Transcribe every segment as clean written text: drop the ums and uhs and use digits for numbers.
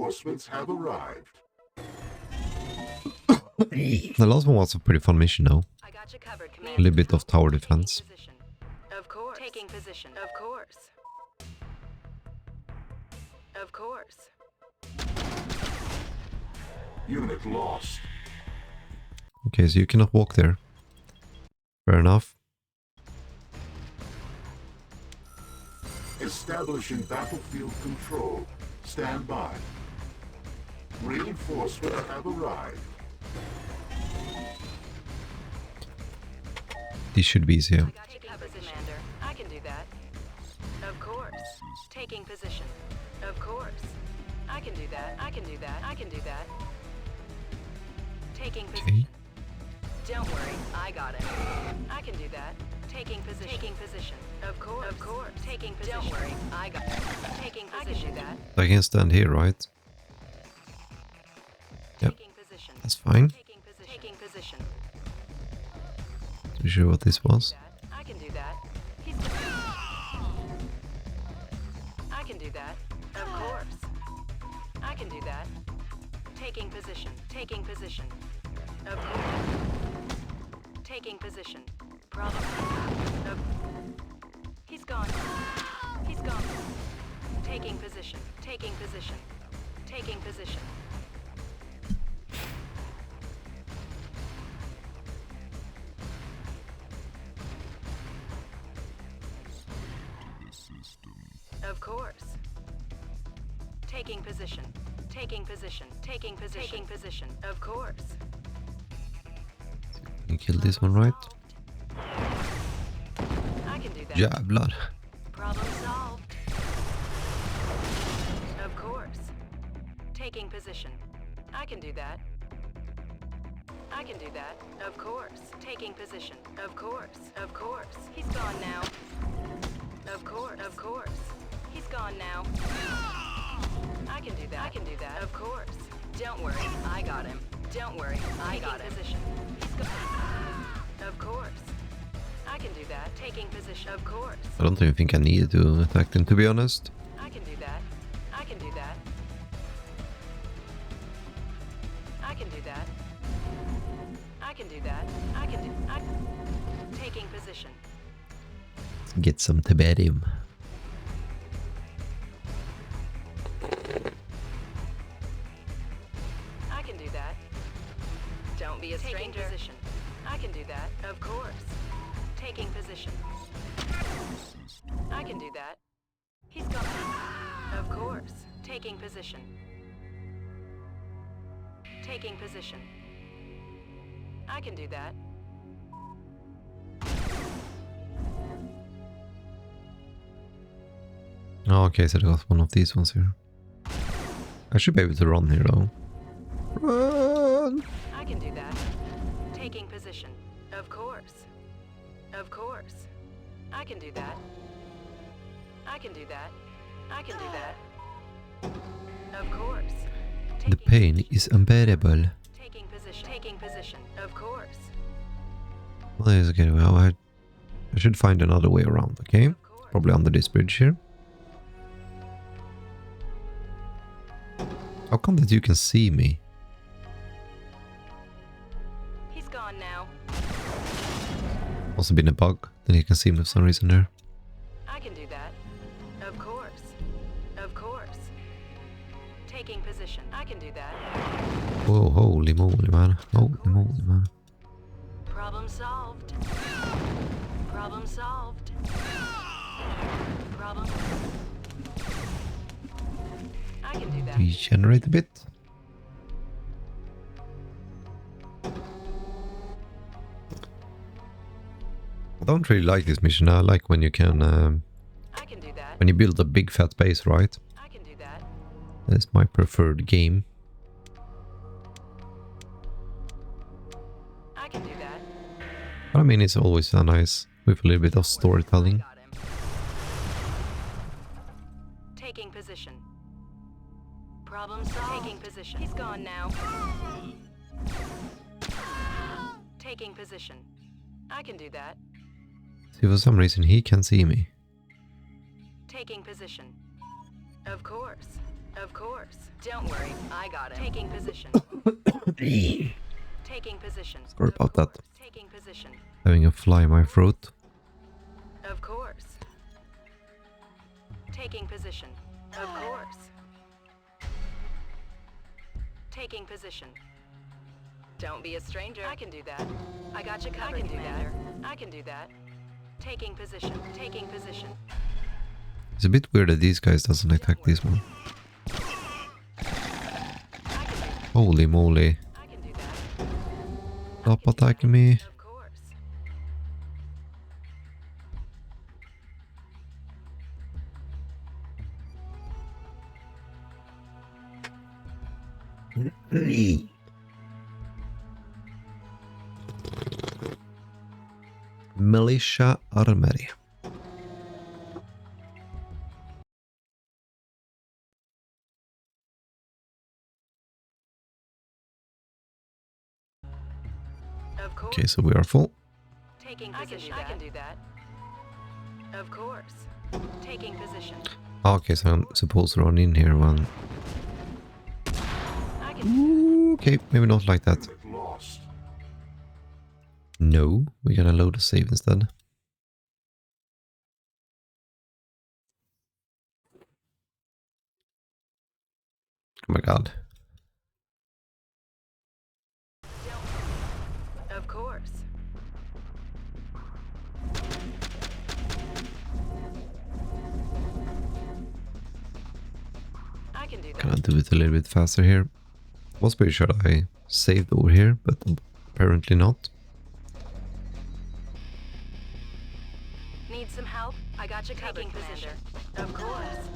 Reinforcements have arrived. The last one was a pretty fun mission though. I got you covered, A little bit of tower defense. Of course. Taking position. Of course. Of course. Unit lost. Okay, so you cannot walk there. Fair enough. Establishing battlefield control. Stand by. Reinforcements have arrived. This should be easier. I got you covered, Commander. I can do that. Of course. Taking position. Of course. I can do that. I can do that. I can do that. Taking position. Don't worry, I got it. I can do that. Taking position. Taking position. Of course. Of course. Taking position. Don't worry, I got it. Taking position. I can do that. I can stand here, right? Yep. Taking position. That's fine. Taking position. Taking position. Not sure what this was. I can do that. I can do that. Of course. I can do that. Taking position. Taking position. Of course. Taking position. Problem. He's gone. He's gone. Taking position. Taking position. Taking position. Of course. Taking position. Taking position. Taking position. Taking position. Of course. You kill this one, right? I can do that. Jävlar. Problem solved. Of course. Taking position. I can do that. I can do that. Of course. Taking position. Of course. Of course. He's gone now. Of course. Of course. He's gone now. I can do that. I can do that. Of course. Don't worry. I got him. Don't worry. I got him. Position. He's gone. Of course. I can do that. Taking position. Of course. I don't even think I needed to attack them, to be honest. I can do that. I can do that. I can do that. I can do that. I can do. Taking position. Get some Tiberian. I can do that. Don't be a stranger. Position. I can do that. Of course. Taking position. I can do that. He's gone. Of course. Taking position. Taking position. I can do that. Oh, okay, so I got one of these ones here. I should be able to run here though. Run! I can do that. Taking position. Of course. Of course. I can do that. I can do that. I can do that. Of course. The pain is unbearable. Taking position. Taking position. Of course. Well, there's a good way. I should find another way around, okay? Probably under this bridge here. How come that you can see me? He's gone now. Also been a bug. Then you can see me for some reason there. I can do that. Of course. Of course. Taking position. I can do that. Whoa, holy moly, man. Holy moly, man. Problem solved. Problem solved. Problem. I can do that. Regenerate a bit. I don't really like this mission. I like when you can, I can do that. when you build a big fat base, right? I can do that. That's my preferred game. I can do that. But I mean, it's always nice with a little bit of storytelling. Got him. Taking position. Problem solved. Taking position. He's gone now. Taking position. I can do that. See, for some reason he can see me. Taking position. Of course. Of course. Don't worry, I got it. Taking position. Taking position. Sorry about that. Taking position. Having a fly in my throat. Of course. Taking position. Of course. Taking position. Don't be a stranger. I can do that. I got you covered, Commander. I can do that. Taking position. Taking position. It's a bit weird that these guys doesn't attack this one. Holy moly. I can do that. Stop attacking me. Of course. Militia Armory. Of course. Okay, so we are full. Taking position. I can do that. Of course. Taking position. Okay, so I'm supposed to run in here when... I can do Okay, maybe not like that. Lost. No, we're gonna load a save instead. Oh my god. that. Of course. I can do that. Gonna do it a little bit faster here. Was pretty sure I saved over here, but apparently not. Need some help? I got you covered, Commander. Of course.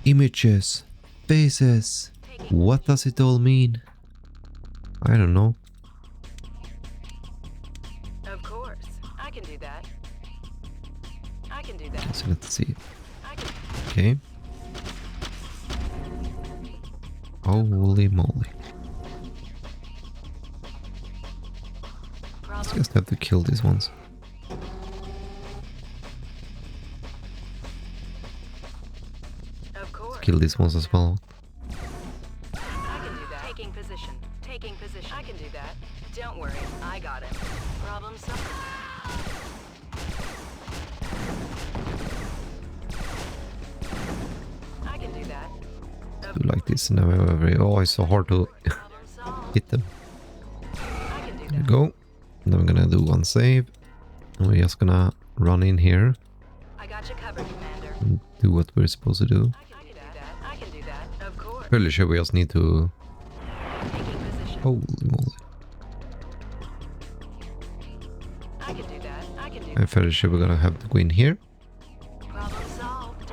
Images. Faces. What does it all mean? I don't know. Of course. I can do that. I can do that. So let's see. I can. Okay. Holy moly. Let's Problem. just have to kill these ones. Of course. Kill these ones as well. I can do that. Taking position. Taking position. I can do that. Don't worry. I got him. Problem solved. I can do that. Do like this and every... Oh, it's so hard to Problem solved. hit them. I can do There we that. go. Then we're gonna do one save. And we're just gonna run in here I got you covered, Commander. and do what we're supposed to do. I can do that. I can do that. Of course. Fairly sure we just need to... Taking position. Holy moly. I can do that. I can do I'm fairly sure we're gonna have to go in here. Problem solved.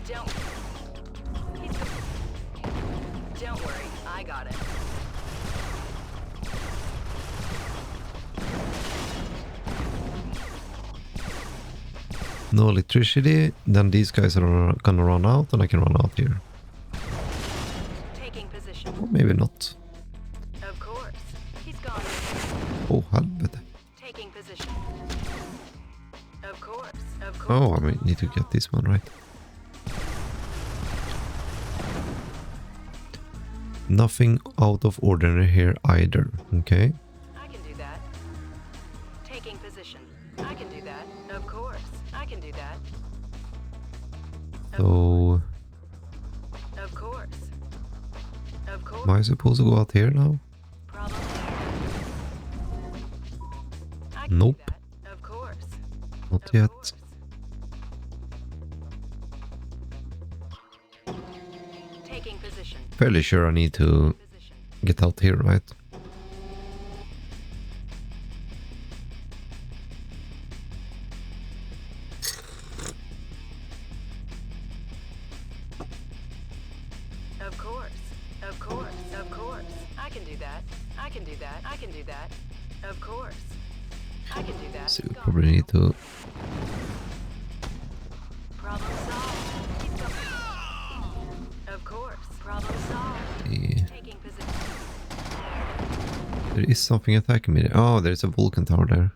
Don't. Don't worry, I got it. No electricity. Then these guys are gonna run out and I can run out here. Taking position. Or maybe not. Of course. He's gone. Oh, helvete. Taking position. Of course. Of course. Oh, I mean, need to get this one right. Nothing out of ordinary here either. Okay. I can do that. Taking position. I can do that. Of course. I can do that. So, Of course. Of course. am I supposed to go out here now? Problem. I can Nope. do that. Of course. Not Of yet. course. Taking position. Fairly sure I need to Position. get out here, right? Of course. Of course. Of course. I can do that. I can do that. I can do that. Of course. I can do that. So we probably need to... Problem solved. He's gone. Of course. Problem solved. see. Taking position. There is something attacking me there. Oh, there's a Vulcan tower there.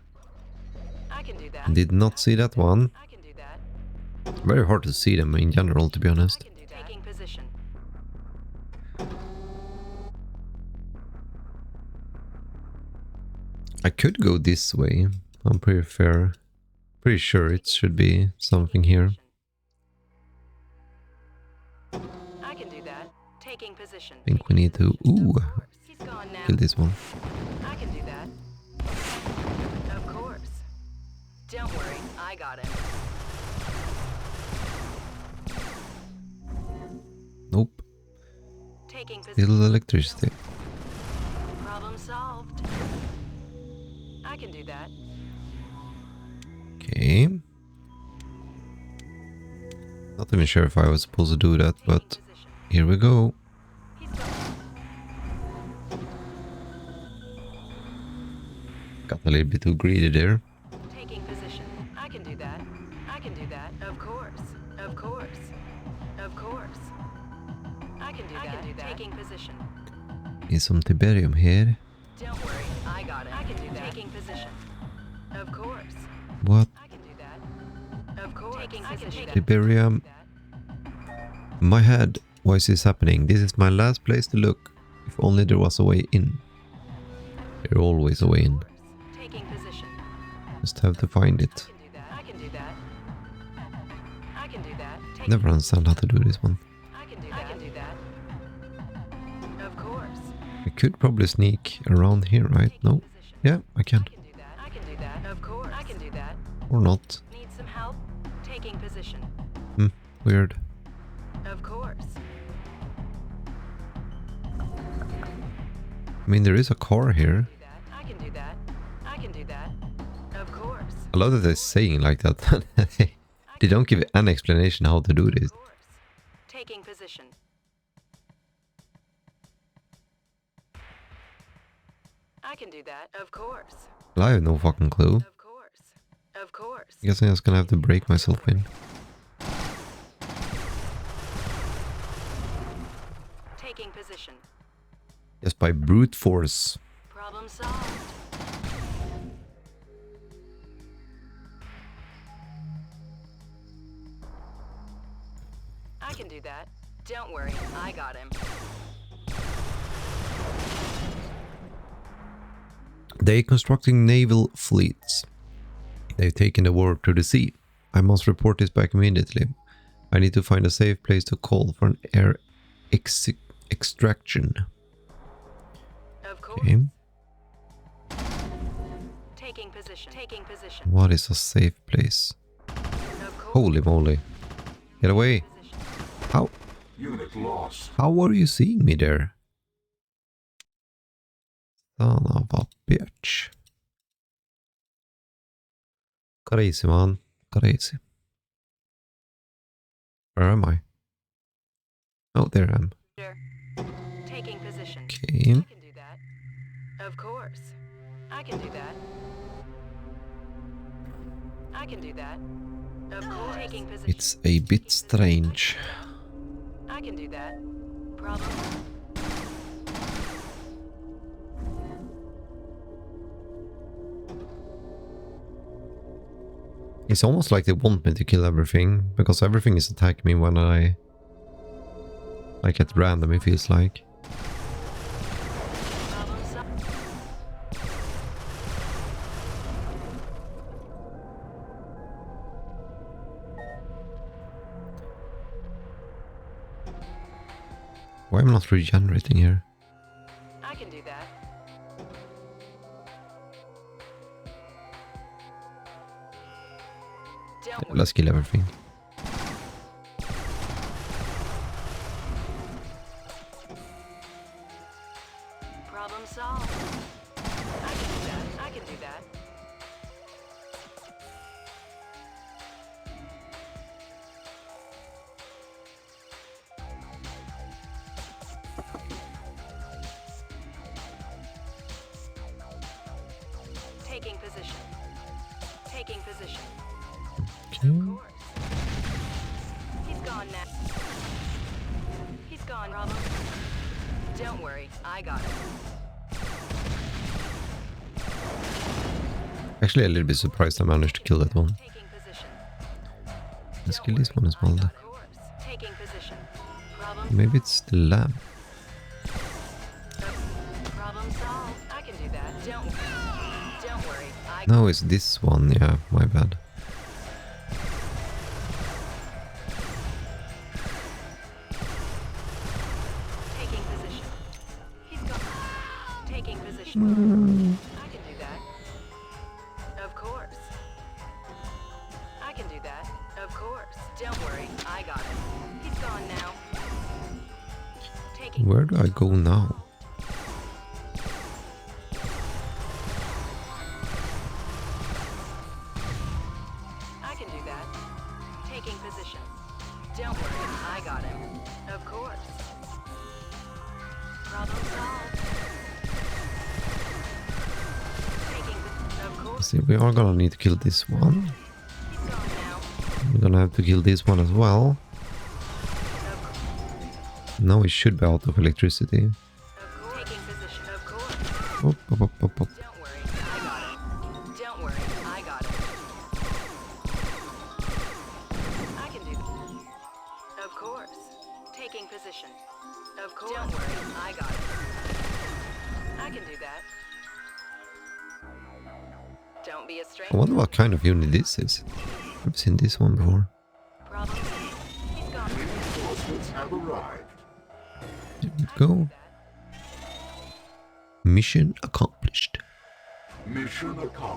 I can do that. Did not see that one. I can do that. Very hard to see them in general, to be honest. I can do that. Taking position. I could go this way. I'm pretty sure it should be something here. I can do that. Taking position. I think we need to He's gone now. kill this one. I can do that. Of course. Don't worry, I got him. Nope. Taking position. Little electricity. Problem solved. I can do that. Okay. Not even sure if I was supposed to do that, but here we go. He's gone. Got a little bit too greedy there. Taking position. I can do that. I can do that. Of course. Of course. Of course. I can do that. Taking position. Need some Tiberium here. Don't worry, I got it. I can do that. Taking position. Of course. What? I can do that. Of course. Taking position. Tiberium. My head. Why is this happening? This is my last place to look. If only there was a way in. There's always a way in. Taking position. Just have to find it. I can do that. I can do that. Never understand how to do this one. I can do that. I can do that. Of course. I could probably sneak around here, right? No? Yeah, I can. I can do that. I can do that. Of course. I can do that. Or not. Need some help? Taking position. Weird. Of course. I mean, there is a car here. I can do that. I can do that. Of course. I love that they're saying like that. They don't give any explanation how to do this. Of course. Taking position. I can do that. Of course. Well, I have no fucking clue. Of course. Of course. I guess I'm just gonna have to break myself in. Taking position. Just by brute force. Problem solved. I can do that. Don't worry, I got him. They constructing naval fleets. They've taken the war to the sea. I must report this back immediately. I need to find a safe place to call for an air extraction. Of course. Okay. Taking position. Taking position. What is a safe place? Of course. Holy moly. Get away. Position. How? Unit lost. How were you seeing me there? Son of a bitch. Crazy, man. Crazy. Where am I? Oh, there I am. Taking position. Okay. I can do that. Of course. I can do that. I can do that. Of course. Taking position. It's a bit strange. I can do that. Problem. It's almost like they want me to kill everything, because everything is attacking me when I... like at random, it feels like. Problem solved. Why am I not regenerating here? I can do that. Don't worry. Let's kill everything. Problem solved. I can do that. I can do that. Taking position. Taking position. Okay. Of course. He's gone now. He's gone, Problem. Don't worry, I got it. Actually, a little bit surprised I managed to kill that one. Taking position. Let's kill this one as well then. Of course. Taking position. Problem. Maybe it's the lab. Problem solved. I can do that. Don't worry. No, it's this one. Yeah, my bad. Taking position. He's gone. Taking position. I can do that. Of course. I can do that. Of course. Don't worry. I got it. He's gone now. Taking. Where do I go now? I can do that. Taking position. Don't worry. I got him. Of course. Problem solved. Taking. Of course. See, we are gonna need to kill this one. He's gone now. We're gonna have to kill this one as well. Now it should be out of electricity. Taking position. Of course. Up, up, up, up, up. Don't worry. I got it. Don't worry. I got it. I can do that. Of course. Taking position. Of course. Don't worry. I got it. I can do that. Don't be a I stranger. wonder what kind of unit this is. I've seen this one before. Problem. He's gone. Reinforcements have arrived. There we go. Mission accomplished. Mission accomplished.